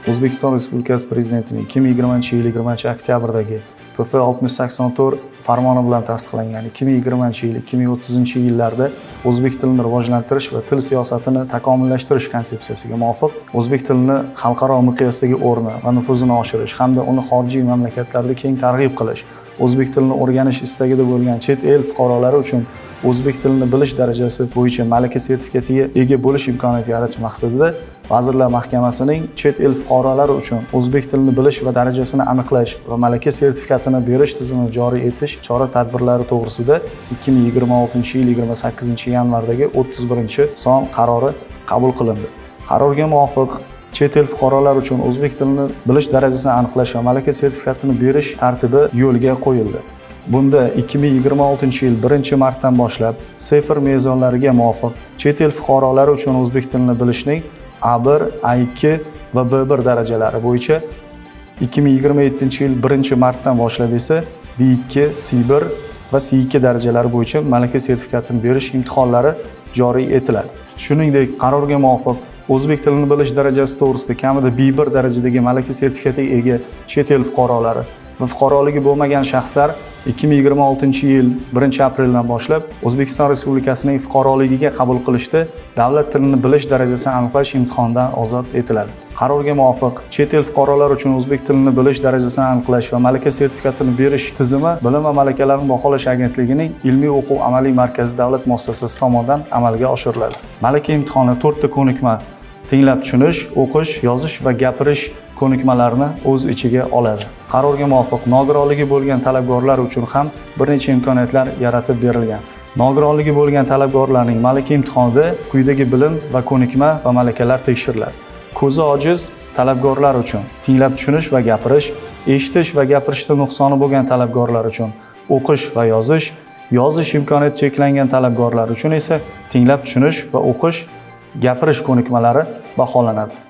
O'zbekiston Respublikasi Prezidentining 2020-yil 20-oktyabrdagi PF 684 farmoni bilan tasdiqlangan 2020-yil 2030-yillarda o'zbek tilini rivojlantirish va til siyosatini takomillashtirish konsepsiyasiga muvofiq o'zbek tilini xalqaro miqyosdagi o'rni va nufuzini oshirish hamda uni xorijiy mamlakatlarda keng targ'ib qilish, o'zbek tilini o'rganish istagida bo'lgan chet el fuqarolari uchun o'zbek tilini bilish darajasi bo'yicha malaka sertifikatiga ega bo'lish imkoniyati yaratish maqsadida Vazirlar Mahkamasining chet el fuqarolari uchun o'zbek tilini bilish va darajasini aniqlash va malaka sertifikatini berish tizimini joriy etish chora-tadbirlari to'g'risida 2026-yil 28-yanvardagi 31-son qarori qabul qilindi. Qarorga muvofiq chet el fuqarolari uchun o'zbek tilini bilish darajasini aniqlash va malaka sertifikatini berish tartibi yo'lga qo'yildi. Bunda 2026-yil 1-martdan boshlab sifr mezonlariga muvofiq chet el fuqarolari uchun o'zbek tilini bilishning A1, A2 va B1 darajalari bo'yicha 2027-yil 1-martdan boshlab esa B2, C1 va C2 darajalari bo'yicha malaka sertifikatini berish imtihonlari joriy etiladi. Shuningdek, qarorga muvofiq o'zbek tilini bilish darajasi to'g'risida kamida B1 darajadagi malaka sertifikatiga ega chet el fuqarolari va fuqaroligi bo'lmagan shaxslar 2026-yil 1-apreldan boshlab O'zbekiston Respublikasining fuqaroligiga qabul qilishda davlat tilini bilish darajasini aniqlash imtihonidan ozod etiladi. Qarorga muvofiq chet el fuqarolari uchun o'zbek tilini bilish darajasini aniqlash va malaka sertifikatini berish tizimi Bilim va malakalarni baholash agentligining ilmiy o'quv amaliy markazi davlat muassasasi tomonidan amalga oshiriladi. Malaka imtihoni 4 ta ko'nikma tinglab tushunish, o'qish, yozish va gapirish ko'nikmalarini o'z ichiga oladi. Qarorga muvofiq nogironligi bo'lgan talabgorlar uchun ham bir necha imkoniyatlar yaratib berilgan. Nogironligi bo'lgan talabgorlarning malaka imtihonida quyidagi bilim va ko'nikma va malakalar tekshiriladi. Ko'zi ojiz talabgorlar uchun tinglab tushunish va gapirish, eshitish va gapirishda nuqsoni bo'lgan talabgorlar uchun o'qish va yozish, yozish imkoniyati cheklangan talabgorlar uchun esa tinglab tushunish va o'qish, gapirish ko'nikmalari baholanadi.